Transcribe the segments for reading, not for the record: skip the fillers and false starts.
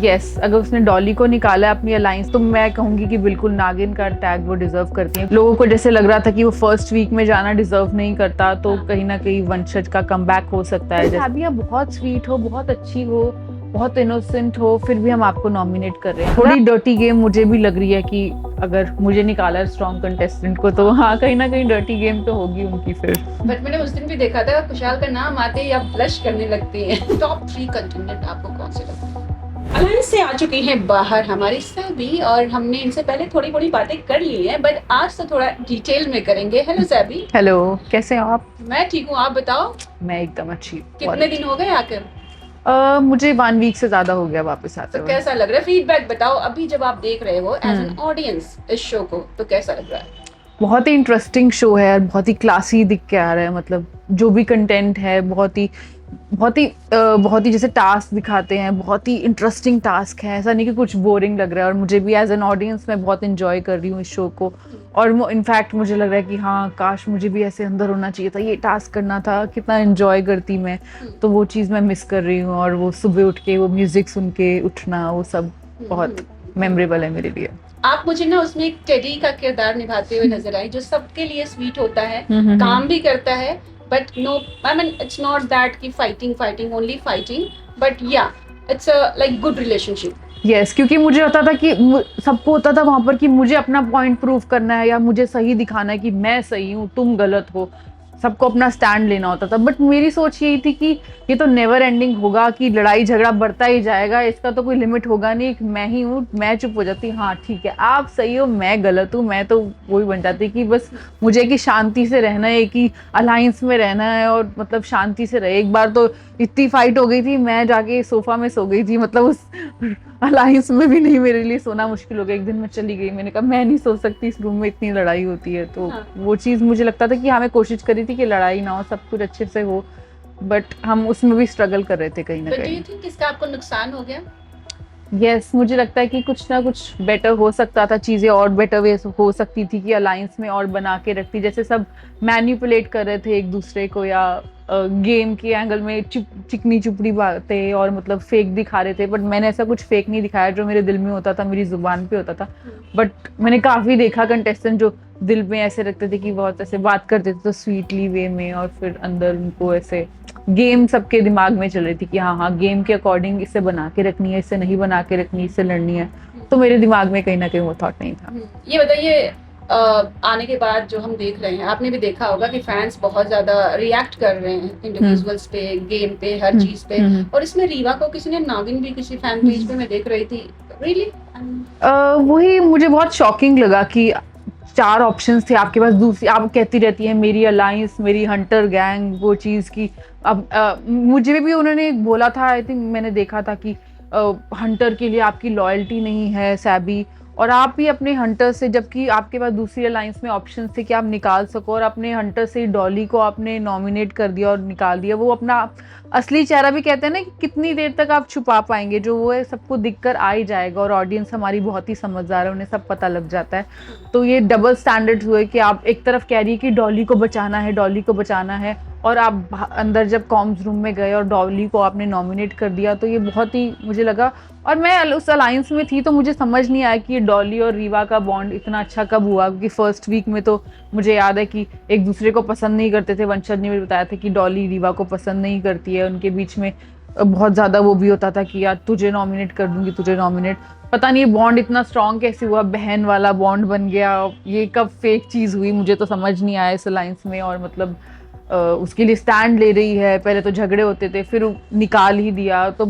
Yes, अगर उसने डॉली को निकाला है अपनी अलायंस तो मैं कहूंगी कि बिल्कुल नागिन का टैग वो डिजर्व करती है। लोगों को जैसे लग रहा था कि वो फर्स्ट वीक में जाना डिजर्व नहीं करता, तो कहीं ना कहीं वंशज का कमबैक हो सकता है। जैसे आप बहुत स्वीट हो, बहुत अच्छी हो, बहुत इनोसेंट हो, फिर भी हम आपको नॉमिनेट कर रहे हैं। थोड़ी डर्टी गेम मुझे भी लग रही है कि अगर मुझे निकाला स्ट्रॉन्ग कंटेस्टेंट को तो हाँ, कहीं ना कहीं डर्टी गेम तो होगी उनकी फिर। बट मैंने उस दिन भी देखा था खुशहाल का नाम आते ही आप ब्लश करने लगती हैं। टॉप 3 कंटेस्टेंट आपको कौन से लगते हैं? अलायंस से आ चुकी हैं बाहर हमारी सैबी, और हमने इनसे पहले थोड़ी बड़ी बातें कर ली हैं, बट आज तो थोड़ा डिटेल में करेंगे। हेलो सैबी। हेलो, कैसे हो आप? मैं ठीक हूँ, आप बताओ। मैं एकदम अच्छी। कितने दिन हो गए आकर? मुझे 1 वीक से ज्यादा हो गया वापस आते तो हुए। कैसा लग रहा है? फीडबैक बताओ अभी जब आप देख रहे हो एज एन ऑडियंस इस शो को, तो कैसा लग रहा है? बहुत ही इंटरेस्टिंग शो है और बहुत ही क्लासी दिख के आ रहा है। मतलब जो भी कंटेंट है बहुत ही जैसे टास्क दिखाते हैं, बहुत ही इंटरेस्टिंग टास्क है। ऐसा नहीं कि कुछ बोरिंग लग रहा है, और मुझे भी एज एन ऑडियंस मैं बहुत इंजॉय कर रही हूँ इस शो को। और इनफैक्ट मुझे लग रहा है कि हाँ, काश मुझे भी ऐसे अंदर होना चाहिए था, ये टास्क करना था, कितना इंजॉय करती मैं। तो वो चीज़ मैं मिस कर रही हूँ, और वो सुबह उठ के वो म्यूजिक सुन के उठना, वो सब बहुत मेमोरेबल है मेरे लिए। आप मुझे ना उसमें एक टेडी का किरदार निभाते हुए नजर आई, जो सबके लिए स्वीट होता है, काम भी करता है, but no, I mean it's not that कि fighting only fighting, but yeah it's a like good relationship. Yes, क्योंकि मुझे होता था कि सबको होता था वहां पर कि मुझे अपना पॉइंट प्रूव करना है, या मुझे सही दिखाना है कि मैं सही हूँ, तुम गलत हो। सबको अपना स्टैंड लेना होता था। बट मेरी सोच यही थी कि ये तो नेवर एंडिंग होगा, कि लड़ाई झगड़ा बढ़ता ही जाएगा, इसका तो कोई लिमिट होगा नहीं। मैं ही हूँ, मैं चुप हो जाती, हाँ ठीक है आप सही हो, मैं गलत हूँ। मैं तो वही बन जाती कि बस मुझे कि शांति से रहना है, कि अलायंस में रहना है, और मतलब शांति से रहे। एक बार तो इतनी फाइट हो गई थी, मैं जाके सोफा में सो गई थी। मतलब उस अलायंस में भी नहीं, मेरे लिए सोना मुश्किल हो गया। एक दिन मैं चली गई, मैंने कहा मैं नहीं सो सकती, इस रूम में इतनी लड़ाई होती है। तो वो चीज़ मुझे लगता था कि हमें कोशिश करी थी कि लड़ाई ना हो, सब कुछ अच्छे से हो, बट हम उसमें भी स्ट्रगल कर रहे थे कहीं ना बट डू कहीं। यू थिंक इसका आपको नुकसान हो गया? यस, मुझे लगता है कि कुछ ना कुछ बेटर हो सकता था, चीज़ें और बेटर वे हो सकती थी, कि अलायंस में और बना के रखती। जैसे सब मैनिपुलेट कर रहे थे एक दूसरे को, या गेम के एंगल में चिकनी चुपड़ी बातें और मतलब फेक दिखा रहे थे। बट मैंने ऐसा कुछ फेक नहीं दिखाया, जो मेरे दिल में होता था, मेरी जुबान पे होता था। बट मैंने काफ़ी देखा कंटेस्टेंट जो दिल में ऐसे रखते थे, कि बहुत ऐसे बात करते थे तो स्वीटली वे में, और फिर अंदर उनको ऐसे गेम सबके दिमाग में चल रही थी कि हाँ हाँ, गेम के अकॉर्डिंग इसे बना के रखनी है, इसे नहीं बना के रखनी, इससे लड़नी है। तो मेरे दिमाग में कहीं ना कहीं वो थॉट नहीं था। ये बताइए, आने के बाद जो हम देख रहे हैं, आपने भी देखा होगा कि फैंस बहुत ज्यादा रिएक्ट कर रहे हैं इंडिविजुअल्स पे, गेम पे, हर चीज पे। और इसमें रीवा को किसी ने नागिन भी किसी फैन पेज पे मैं देख रही थी। रियली? वही मुझे बहुत शॉकिंग लगा कि 4 ऑप्शंस थे आपके पास। दूसरी आप कहती रहती है मेरी अलायंस, मेरी हंटर गैंग, वो चीज़ की। अब मुझे भी उन्होंने बोला था, आई थिंक मैंने देखा था कि हंटर के लिए आपकी लॉयल्टी नहीं है सैबी, और आप भी अपने हंटर से, जबकि आपके पास दूसरी अलायंस में ऑप्शन थे कि आप निकाल सको, और अपने हंटर से डॉली को आपने नॉमिनेट कर दिया और निकाल दिया। वो अपना असली चेहरा भी कहते हैं ना कि कितनी देर तक आप छुपा पाएंगे, जो वो है सबको दिखकर आ ही जाएगा। और ऑडियंस हमारी बहुत ही समझदार है, उन्हें सब पता लग जाता है। तो ये डबल स्टैंडर्ड्स हुए कि आप एक तरफ कह रही है कि डॉली को बचाना है, डॉली को बचाना है, और आप अंदर जब कॉम्स रूम में गए और डॉली को आपने नॉमिनेट कर दिया। तो ये बहुत ही मुझे लगा, और मैं उस अलायंस में थी तो मुझे समझ नहीं आया कि डॉली और रीवा का बॉन्ड इतना अच्छा कब हुआ। क्योंकि फर्स्ट वीक में तो मुझे याद है कि एक दूसरे को पसंद नहीं करते थे। वंशज ने भी बताया था कि डॉली रीवा को पसंद नहीं करती है, उनके बीच में बहुत ज़्यादा वो भी होता था कि यार तुझे नॉमिनेट कर दूंगी, तुझे नॉमिनेट। पता नहीं ये बॉन्ड इतना स्ट्रॉन्ग कैसे हुआ, बहन वाला बॉन्ड बन गया। ये कब फेक चीज़ हुई, मुझे तो समझ नहीं आया इस अलायंस में। और मतलब उसके लिए स्टैंड ले रही है, पहले तो झगड़े होते थे, फिर निकाल ही दिया। तो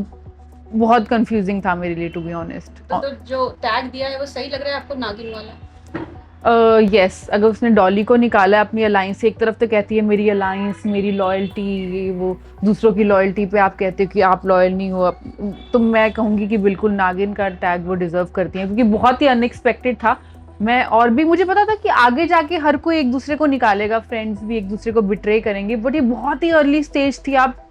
बहुत कंफ्यूजिंग था मेरे लिए, टू बी ऑनेस्ट। तो जो टैग दिया है वो सही लग रहा है आपको, नागिन वाला? यस, अगर उसने डॉली को निकाला है अपनी अलायंस से, एक तरफ तो कहती है मेरी अलायंस, मेरी लॉयल्टी, वो दूसरों की लॉयल्टी पे आप कहते हो कि आप लॉयल नहीं हो। तो मैं कहूँगी कि बिल्कुल नागिन का टैग वो डिजर्व करती हैं, क्योंकि बहुत ही अनएक्सपेक्टेड था। मैं और भी मुझे पता था कि आगे जाके हर कोई एक दूसरे को निकालेगा, फ्रेंड्स भी एक दूसरे को बिट्रे करेंगे, बट ये बहुत ही अर्ली स्टेज थी। आप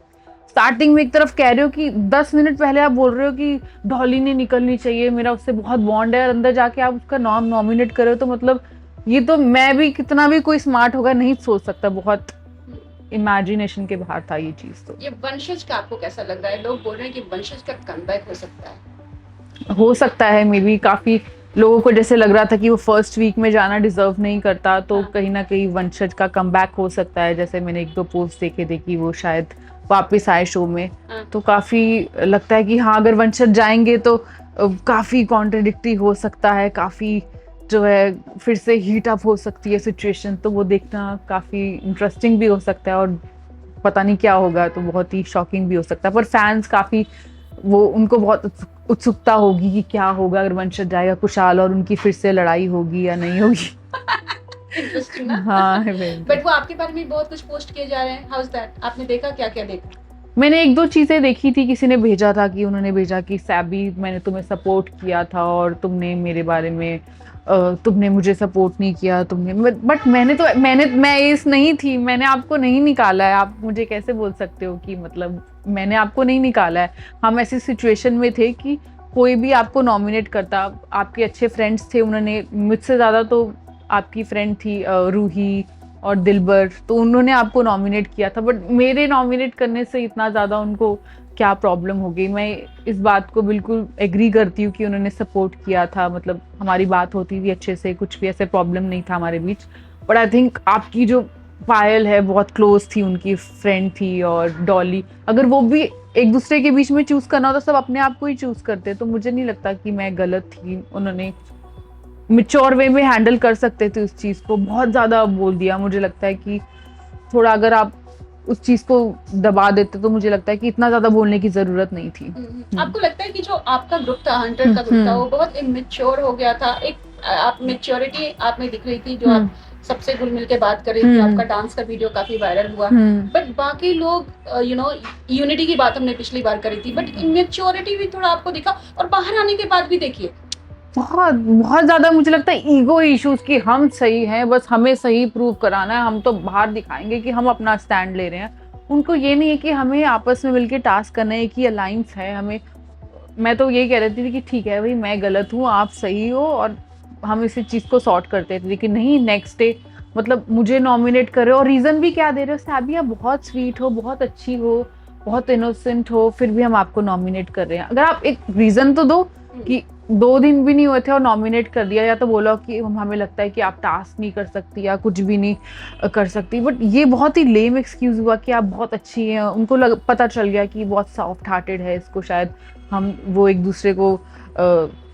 स्टार्टिंग में एक तरफ कह रहे हो कि 10 मिनट पहले आप बोल रहे हो कि डॉली ने निकलनी चाहिए, मेरा उससे बहुत बॉन्ड है, और अंदर जाके आप उसका नाम नॉमिनेट कर रहे हो। तो मतलब ये तो मैं भी, कितना भी कोई स्मार्ट होगा, नहीं सोच सकता। बहुत इमेजिनेशन के बाहर था ये चीज। तो ये वंशज का आपको कैसा लग रहा है? लोग बोल रहे हैं कि वंशज का कमबैक हो सकता है। हो सकता है मे बी काफ़ी लोगों को जैसे लग रहा था कि वो फर्स्ट वीक में जाना डिजर्व नहीं करता, तो हाँ। कहीं ना कहीं वंशज का कमबैक हो सकता है। जैसे मैंने एक दो पोस्ट देखे थे कि वो शायद वापस आए शो में, हाँ। तो काफ़ी लगता है कि हाँ अगर वंशज जाएंगे तो काफ़ी कॉन्ट्रडिक्टरी हो सकता है, काफ़ी जो है फिर से हीट अप हो सकती है सिचुएशन, तो वो देखना काफ़ी इंटरेस्टिंग भी हो सकता है और पता नहीं क्या होगा, तो बहुत ही शॉकिंग भी हो सकता है। पर फैंस काफ़ी वो उनको बहुत उत्सुकता होगी कि क्या होगा अगर वंशज जाएगा कुशाल और उनकी फिर से लड़ाई होगी या नहीं होगी। इंटरेस्टिंग ना। हाँ बट वो आपके बारे में बहुत कुछ पोस्ट किए जा रहे हैं, हाउ इज दैट? आपने देखा, क्या क्या देखा? मैंने एक दो चीजें देखी थी, किसी ने भेजा था कि उन्होंने भेजा कि सैबी मैंने तुम्हें सपोर्ट किया था और तुमने मेरे बारे में तुमने मुझे सपोर्ट नहीं किया, तुमने बट मैं इस नहीं थी, मैंने आपको नहीं निकाला है। आप मुझे कैसे बोल सकते हो कि मतलब मैंने आपको नहीं निकाला है। हम ऐसी सिचुएशन में थे कि कोई भी आपको नॉमिनेट करता, आपके अच्छे फ्रेंड्स थे, उन्होंने मुझसे ज़्यादा तो आपकी फ्रेंड थी रूही और दिलबर, तो उन्होंने आपको नॉमिनेट किया था, बट मेरे नॉमिनेट करने से इतना ज़्यादा उनको क्या प्रॉब्लम हो गई। मैं इस बात को बिल्कुल एग्री करती हूँ कि उन्होंने सपोर्ट किया था, मतलब हमारी बात होती थी अच्छे से, कुछ भी ऐसे प्रॉब्लम नहीं था हमारे बीच। बट आई थिंक आपकी जो पायल है बहुत क्लोज थी, उनकी फ्रेंड थी, और डॉली, अगर वो भी एक दूसरे के बीच में चूज करना होता सब अपने आप को ही चूज करते, तो मुझे नहीं लगता कि मैं गलत थी। उन्होंने मिच्योर वे में हैंडल कर सकते थे उस चीज़ को, बहुत ज़्यादा बोल दिया। मुझे लगता है कि थोड़ा अगर आप उस चीज़ को दबा देते तो मुझे लगता है कि इतना ज़्यादा बोलने की ज़रूरत नहीं थी। आपको लगता है कि जो आपका ग्रुप था, हंटर का ग्रुप था, वो बहुत इमेच्योर हो गया था? एक आप मेच्योरिटी आप में दिख रही थी, जो आप सबसे घुल मिल के बात कर रही थी, आपका डांस का वीडियो काफी वायरल हुआ, बट बाकी लोग यू नो यूनिटी की बात हमने पिछली बार करी थी, बट इमेच्योरिटी भी थोड़ा आपको दिखा, और बाहर आने के बाद भी देखिए बहुत बहुत ज्यादा मुझे लगता है ईगो इश्यूज कि हम सही हैं, बस हमें सही प्रूव कराना है, हम तो बाहर दिखाएंगे कि हम अपना स्टैंड ले रहे हैं। उनको ये नहीं है कि हमें आपस में मिलके टास्क करना है, कि अलायंस है हमें। मैं तो यही कह रही थी कि ठीक है भाई, मैं गलत हूँ, आप सही हो, और हम इसी चीज़ को सॉर्ट करते थे। लेकिन नहीं, नेक्स्ट डे मतलब मुझे नॉमिनेट कर रहे हो और रीज़न भी क्या दे रहे हो, सैबिया बहुत स्वीट हो, बहुत अच्छी हो, बहुत इनोसेंट हो, फिर भी हम आपको नॉमिनेट कर रहे हैं। अगर आप एक रीज़न तो दो कि 2 दिन भी नहीं हुए थे और नॉमिनेट कर दिया, या तो बोलो कि हमें लगता है कि आप टास्क नहीं कर सकती या कुछ भी नहीं कर सकती। बट ये बहुत ही लेम एक्सक्यूज़ हुआ कि आप बहुत अच्छी हैं। उनको पता चल गया कि बहुत सॉफ्ट हार्टेड है, इसको शायद हम वो एक दूसरे को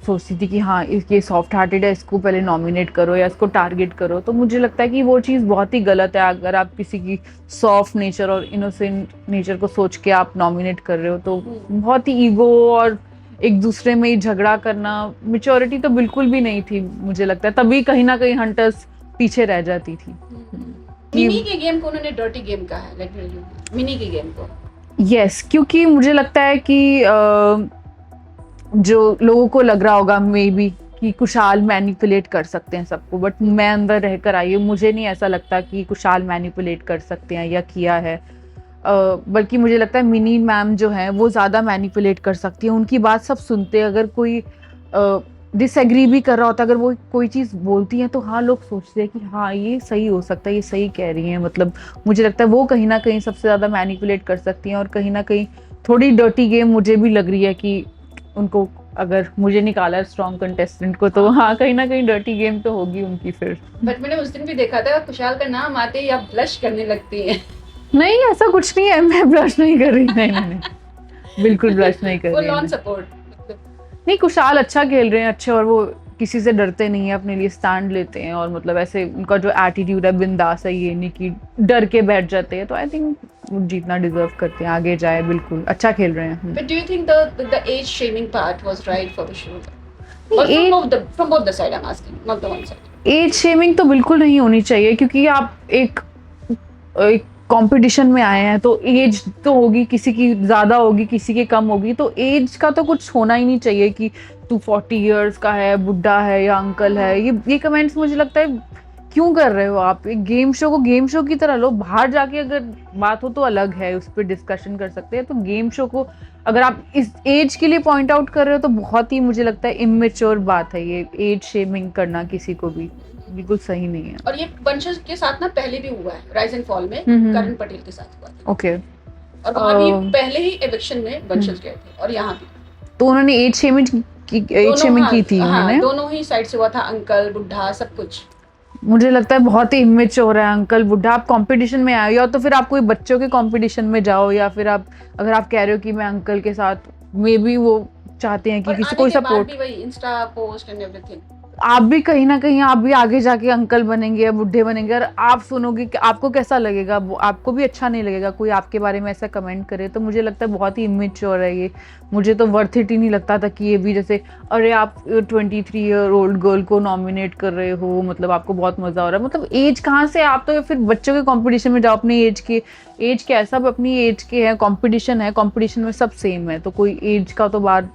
सोचती थी कि हाँ ये सॉफ्ट हार्टेड है, इसको पहले नॉमिनेट करो या इसको टारगेट करो। तो मुझे लगता है कि वो चीज़ बहुत ही गलत है। अगर आप किसी की सॉफ्ट नेचर और इनोसेंट नेचर को सोच के आप नॉमिनेट कर रहे हो, तो बहुत ही ईगो और एक दूसरे में ही झगड़ा करना, मैच्योरिटी तो बिल्कुल भी नहीं थी। मुझे लगता है तभी कहीं ना कहीं हंटर्स पीछे रह जाती थी। मिनी के गेम को उन्होंने डर्टी गेम कहा है, let me tell you, Mini के गेम को। यस, क्योंकि मुझे लगता है कि जो लोगों को लग रहा होगा मे बी कि कुशाल मैनिपुलेट कर सकते हैं सबको, बट मैं अंदर रहकर आई हूँ, मुझे नहीं ऐसा लगता कि कुशाल मैनिपुलेट कर सकते हैं या किया है। बल्कि मुझे लगता है मिनी मैम जो है वो ज़्यादा मैनिपुलेट कर सकती है। उनकी बात सब सुनते हैं, अगर कोई डिसएग्री भी कर रहा होता है, अगर वो कोई चीज़ बोलती हैं तो हाँ लोग सोचते हैं कि हाँ ये सही हो सकता है, ये सही कह रही हैं। मतलब मुझे लगता है वो कहीं ना कहीं सबसे ज़्यादा मैनिपुलेट कर सकती हैं, और कहीं ना कहीं थोड़ी डर्टी गेम मुझे भी लग रही है कि उनको, अगर मुझे निकाला है स्ट्रॉन्ग कंटेस्टेंट को, तो हाँ कहीं ना कहीं डर्टी गेम तो होगी उनकी फिर। बट मैंने उस दिन भी देखा था, कुशाल का नाम आते ही आप ब्लश करने लगती हैं। नहीं ऐसा कुछ नहीं है, मैं ब्लश नहीं कर रही, नहीं बिल्कुल ब्लश नहीं कर रही। लॉन सपोर्ट नहीं, कुशाल अच्छा खेल रहे हैं, अच्छे, और वो किसी से डरते नहीं है, अपने लिए स्टैंड लेते हैं, और मतलब ऐसे उनका जो एटीट्यूड है बिंदास है, ये नहीं कि डर के बैठ जाते हैं। तो आई थिंक वो जीतना डिजर्व करते हैं, आगे जाए, बिल्कुल अच्छा खेल रहे हैं। But do you think the age shaming part was right for the show? From both the side I am asking, not the one side. Age shaming तो बिल्कुल नहीं होनी चाहिए, क्योंकि आप एक कंपटीशन में आए हैं, तो एज तो होगी, किसी की ज़्यादा होगी, किसी की कम होगी, तो एज का तो कुछ होना ही नहीं चाहिए कि तू 40 इयर्स का है, बुढ़ा है या अंकल है। ये कमेंट्स मुझे लगता है क्यों कर रहे हो आप? एक गेम शो को गेम शो की तरह लो। बाहर जाके अगर बात हो तो अलग है, उस पर डिस्कशन कर सकते हैं। तो गेम शो को अगर आप इस एज के लिए पॉइंट आउट कर रहे हो तो बहुत ही मुझे लगता है इमेच्योर बात है ये, एज शेमिंग करना किसी को भी बिल्कुल सही नहीं है। और ये वंशज के साथ ना पहले भी हुआ है, राइज एंड फॉल में करण पटेल के साथ हुआ था। ओके, और वहाँ भी पहले ही एविक्शन में वंशज गए थे, और यहाँ भी। तो उन्होंने एज एज शेमिंग की थी हाँ, उन्होंने। दोनों ही साइड से हुआ था, अंकल बुढ़ा सब कुछ। मुझे लगता है बहुत ही इमेच्योर है अंकल बुढ़ा। आप कंपटीशन में आए हो, या तो फिर आप कोई बच्चों के कंपटीशन में जाओ, या फिर आप अगर आप कह रहे हो कि मैं अंकल के साथ, मे बी वो चाहते हैं कि और किसी आने कोई के बाद सपोर्ट। भी वही इंस्टा पोस्ट एंड एवरीथिंग। आप भी कहीं ना कहीं आप भी आगे जाके अंकल बनेंगे या बुढ़े बनेंगे, और आप सुनोगे कि आपको कैसा लगेगा, आपको भी अच्छा नहीं लगेगा कोई आपके बारे में ऐसा कमेंट करे। तो मुझे लगता है बहुत ही इमेच्योर है ये। मुझे तो वर्थ इट ही नहीं लगता था कि ये भी जैसे, अरे आप 23 ईयर ओल्ड गर्ल को नॉमिनेट कर रहे हो, मतलब आपको बहुत मजा हो रहा है, मतलब एज कहाँ से, आप तो फिर बच्चों के कंपटीशन में जाओ अपनी एज के है, सब अपनी एज के हैं, कंपटीशन है, कंपटीशन में सब सेम है, तो कोई एज का तो बात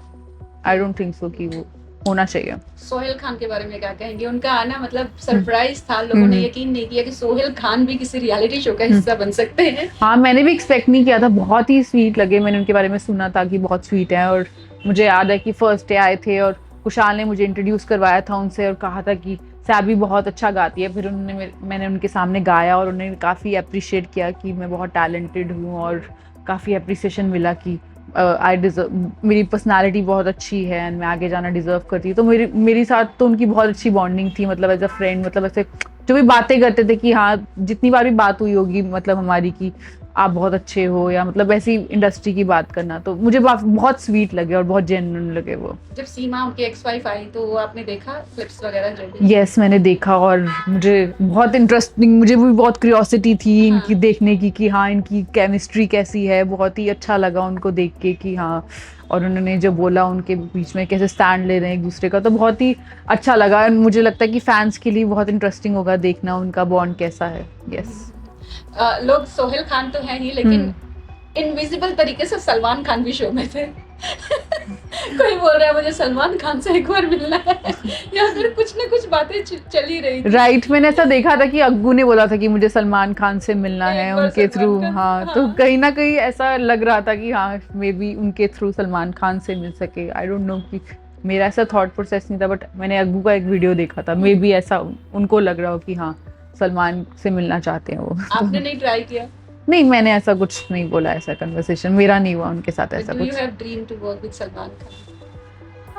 आई डोंट थिंक सो कि वो होना चाहिए। सोहेल खान के बारे में क्या कहेंगे? उनका आना मतलब सरप्राइज था, लोगों ने यकीन नहीं किया कि सोहेल खान भी किसी रियलिटी शो का हिस्सा बन सकते हैं। हाँ, मैंने भी एक्सपेक्ट नहीं किया था, बहुत ही स्वीट लगे। मैंने उनके बारे में सुना था कि बहुत स्वीट है, और मुझे याद है कि फर्स्ट डे आए थे और कुशाल ने मुझे इंट्रोड्यूस करवाया था उनसे और कहा था कि सैबी बहुत अच्छा गाती है। फिर मैंने उनके सामने गाया और उन्होंने काफ़ी अप्रिशिएट किया कि मैं बहुत टैलेंटेड हूँ, और काफ़ी अप्रिसिएशन मिला कि आई डिजर्व, मेरी पर्सनालिटी बहुत अच्छी है एंड मैं आगे जाना डिजर्व करती हूँ। तो मेरी साथ तो उनकी बहुत अच्छी बॉन्डिंग थी, मतलब एज अ फ्रेंड, मतलब ऐसे जो भी बातें करते थे कि हाँ, जितनी बार भी बात हुई होगी मतलब हमारी कि आप बहुत अच्छे हो, या मतलब ऐसी इंडस्ट्री की बात करना, तो मुझे बहुत स्वीट लगे और बहुत जेन्युइन लगे वो। जब सीमा उनकी एक्स-वाइफ आई तो आपने देखा क्लिप्स वगैरह जो भी? यस, मैंने देखा और मुझे बहुत इंटरेस्टिंग, मुझे भी बहुत क्यूरियोसिटी थी इनकी देखने की कि हाँ, इनकी केमिस्ट्री कैसी है। बहुत ही अच्छा लगा उनको देख के कि हाँ, और उन्होंने जो बोला उनके बीच में कैसे स्टैंड ले रहे हैं एक दूसरे का, तो बहुत ही अच्छा लगा। और मुझे लगता है कि फैंस के लिए बहुत इंटरेस्टिंग होगा देखना उनका बॉन्ड कैसा है। यस। लोग सोहेल खान तो है ही, लेकिन इनविजिबल तरीके से सलमान खान भी शो में थे। कोई बोल रहा है मुझे सलमान खान से एक बार मिलना है, या फिर कुछ ना कुछ बातें चल ही रही थी। राइट, मैंने ऐसा देखा था कि अग्गू ने बोला था कि मुझे सलमान खान से मिलना है उनके थ्रू। हाँ, तो कहीं ना कहीं ऐसा लग रहा था कि हाँ, मे बी उनके थ्रू सलमान खान से मिल सके। आई डोंट नो कि मेरा ऐसा थॉट प्रोसेस नहीं था, बट मैंने अग्गू का एक वीडियो देखा था, मे बी ऐसा उनको लग रहा हो कि हाँ, सलमान से मिलना चाहते हैं वो। आपने नहीं ट्राई किया? नहीं, मैंने ऐसा कुछ नहीं बोला, ऐसा कन्वर्सेशन मेरा नहीं हुआ उनके साथ ऐसा Do you कुछ। have dream to work with Salman Khan?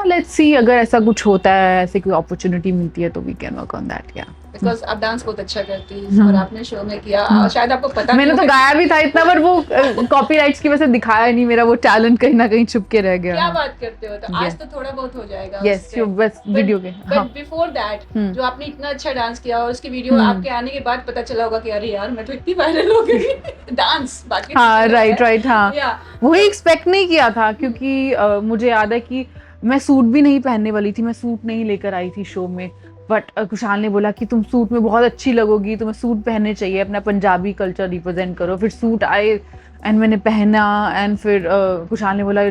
Let's see, अगर ऐसा कुछ होता है, ऐसी कोई अपॉर्चुनिटी मिलती है तो we can work on that. Yeah because आप डांस बहुत अच्छा करती हैं और आपने शो में किया, और शायद आपको पता मैंने तो नहीं गाया भी था इतना, पर वो कॉपीराइट्स की वजह से दिखाया नहीं, मेरा वो टैलेंट कहीं ना कहीं छुप के रह क्या गया। बात करते हो, तो आज तो थोड़ा बहुत हो जाएगा। यस, बस वीडियो के। हाँ, बट बिफोर दैट जो आपने इतना अच्छा डांस किया और उसकी वीडियो आपके आने के बाद पता चला होगा कि अरे यार मैं तो इतनी वायरल हो गई। डांस बाकी हाँ, राइट, हाँ, या वही एक्सपेक्ट नहीं किया था, क्योंकि मुझे याद है कि मैं सूट भी नहीं पहनने वाली थी, मैं सूट नहीं लेकर आई थी शो में, बट कुशाल ने बोला कि तुम सूट में बहुत अच्छी लगोगी, तुम्हें सूट पहनने चाहिए, अपना पंजाबी कल्चर रिप्रेजेंट करो। फिर सूट आए एंड मैंने पहना, एंड फिर कुशाल ने बोला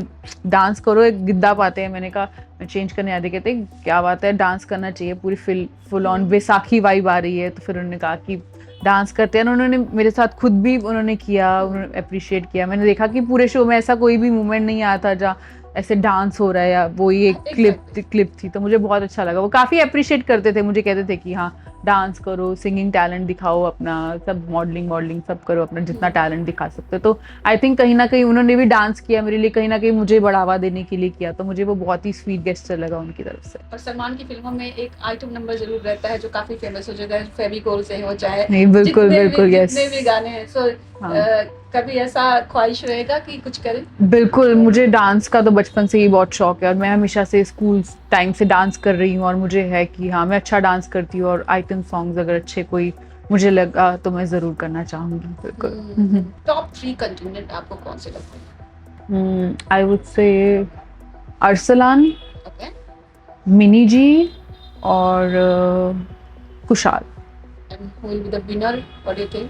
डांस करो, एक गिद्दा पाते हैं। मैंने कहा मैं चेंज करने आते, कहते क्या बात है, डांस करना चाहिए, पूरी फुल ऑन बैसाखी वाइब आ रही है। तो फिर उन्होंने कहा कि डांस करते हैं, उन्होंने मेरे साथ खुद भी उन्होंने किया, उन्होंने अप्रिशिएट किया। मैंने देखा कि पूरे शो में ऐसा कोई भी मोमेंट नहीं आया था जहाँ ऐसे डांस हो रहा है, या वो ये क्लिप थी, तो मुझे बहुत अच्छा लगा। वो काफ़ी अप्रिशिएट करते थे, मुझे कहते थे कि हाँ, डांस करो, सिंगिंग टैलेंट दिखाओ अपना, सब मॉडलिंग सब करो अपना, जितना टैलेंट दिखा सकते हो। तो आई थिंक कहीं ना कहीं उन्होंने भी डांस किया मेरे लिए, कहीं ना कहीं मुझे बढ़ावा देने के लिए किया, तो मुझे वो बहुत ही स्वीट गेस्चर लगा उनकी तरफ से। और सलमान की फिल्मों में एक आइटम नंबर जरूर रहता है जो काफी फेमस हो जाता है, फेविकोल से हो चाहे नहीं, बिल्कुल यस, जितने भी गाने हैं। सो कभी ऐसा ख्वाहिश रहेगा कि कुछ करें? बिल्कुल, मुझे डांस का तो बचपन से ही बहुत शौक है, और मैं हमेशा से स्कूल टाइम से डांस कर रही हूँ, और मुझे है कि हाँ, मैं अच्छा डांस करती हूँ, और आइटम सॉन्ग्स अगर अच्छे कोई मुझे लगा तो मैं ज़रूर करना चाहूँगी। बिल्कुल। टॉप 3 कंटेस्टेंट आपको कौन से लगते हैं? I would say Arsalan, okay, Mini ji और Kushal. And who will be the winner, what do you think?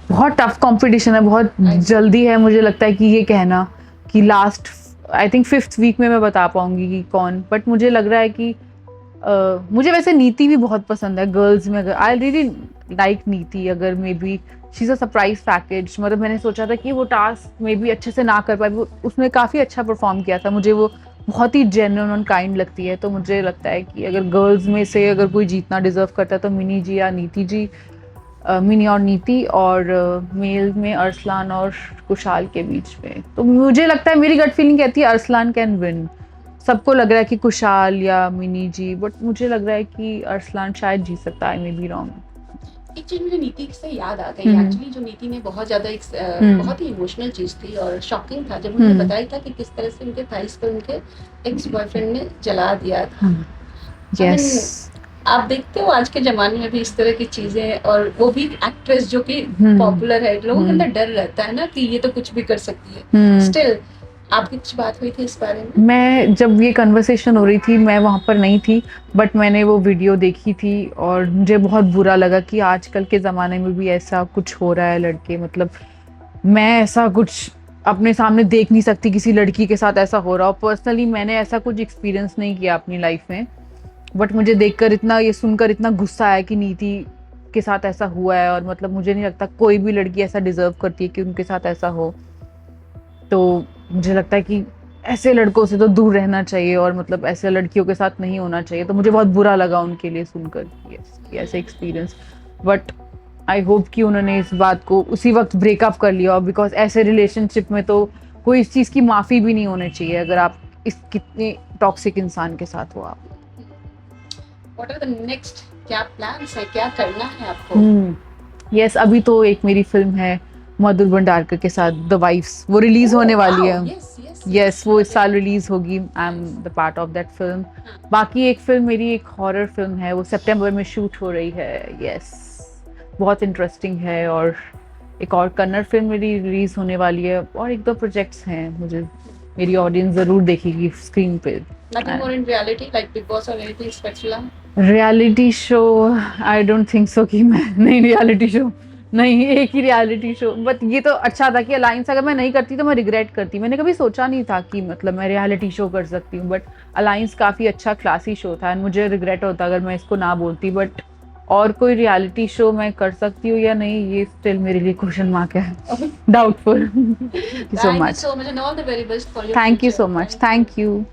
बहुत टफ कंपटीशन है, बहुत जल्दी है, मुझे लगता है कि ये कहना कि last I think 5th week में मैं बता पाऊंगी कि कौन, बट मुझे लग रहा है कि मुझे वैसे नीति भी बहुत पसंद है गर्ल्स में। अगर आई रियली लाइक नीति, अगर may be she is a surprise package. मतलब मैंने सोचा था कि वो टास्क मे बी अच्छे से ना कर पाए, वो उसने काफ़ी अच्छा परफॉर्म किया था, मुझे वो बहुत ही जेन्युइन और काइंड लगती है। तो मुझे लगता है कि अगर गर्ल्स में से अगर कोई जीतना डिजर्व करता है तो मिनी जी या नीति जी, मिनी और नीति, और मेल में अरसलान और कुशाल के बीच में। तो मुझे लगता है, मेरी गट फीलिंग कहती है अरसलान कैन विन। सबको लग रहा है कि कुशाल या मिनी जी, बट मुझे लग रहा है कि अरसलान शायद जीत सकता है, मे बी रॉन्ग। एक चीज मुझे नीति से याद आ गई, हम्म। एक्चुअली जो नीति ने बहुत ज्यादा एक हम्म। बहुत ही इमोशनल चीज थी और शॉकिंग था जब उन्होंने हम्म। बताया था कि किस तरह से उनके थाइस पर उनके एक्स बॉयफ्रेंड ने जला दिया था। I mean, yes. आप देखते हो आज के जमाने में भी इस तरह की चीजें, और वो भी एक्ट्रेस जो कि पॉपुलर है, लोगों के अंदर डर रहता है ना कि ये तो कुछ भी कर सकती है। स्टिल आपकी कुछ बात हुई थी इस बारे में? मैं जब ये कन्वर्सेशन हो रही थी मैं वहाँ पर नहीं थी, बट मैंने वो वीडियो देखी थी और मुझे बहुत बुरा लगा कि आजकल के ज़माने में भी ऐसा कुछ हो रहा है। लड़के, मतलब मैं ऐसा कुछ अपने सामने देख नहीं सकती किसी लड़की के साथ ऐसा हो रहा हो। पर्सनली मैंने ऐसा कुछ एक्सपीरियंस नहीं किया अपनी लाइफ में, बट मुझे देखकर इतना, ये सुनकर इतना गुस्सा आया कि नीति के साथ ऐसा हुआ है। और मतलब मुझे नहीं लगता कोई भी लड़की ऐसा डिजर्व करती है कि उनके साथ ऐसा हो। तो मुझे लगता है कि ऐसे लड़कों से तो दूर रहना चाहिए और मतलब ऐसे लड़कियों के साथ नहीं होना चाहिए। तो मुझे बहुत बुरा लगा उनके लिए सुनकर कि ऐसे एक्सपीरियंस। बट आई होप कि उन्होंने इस बात को उसी वक्त ब्रेकअप कर लिया, बिकॉज ऐसे रिलेशनशिप में तो कोई इस चीज़ की माफ़ी भी नहीं होनी चाहिए अगर आप इस कितने टॉक्सिक इंसान के साथ हो आप। व्हाट आर द नेक्स्ट, क्या प्लान्स है, क्या करना है आपको? यस, अभी तो एक मेरी फिल्म है मधुर भंडारकर के साथ, द वाइफ्स, वो रिलीज होने वाली है। यस, वो इस साल रिलीज होगी। I am the part of that film. बाकी एक फिल्म मेरी, एक हॉरर फिल्म है, वो सितंबर में शूट हो रही है। यस, बहुत इंटरेस्टिंग है। और एक और कन्नड़ फिल्म मेरी रिलीज होने वाली है, और एक दो प्रोजेक्ट्स हैं मुझे, मेरी ऑडियंस जरूर देखेगी स्क्रीन पे। Nothing more in reality like Big Boss or anything spectacular? Reality show I don't think so कि मैं, नहीं रियलिटी शो नहीं, एक ही रियलिटी शो। बट ये तो अच्छा था कि अलायंस अगर मैं नहीं करती तो मैं रिग्रेट करती। मैंने कभी सोचा नहीं था कि मतलब मैं रियलिटी शो कर सकती हूँ, बट अलायंस काफ़ी अच्छा क्लासी शो था एंड मुझे रिग्रेट होता अगर मैं इसको ना बोलती। बट और कोई रियलिटी शो मैं कर सकती हूँ या नहीं, ये स्टिल मेरे लिए क्वेश्चन मार्क है, doubtful. Thank you so much. Thank you so much and all the very best for your thank you future. So much. Thank you.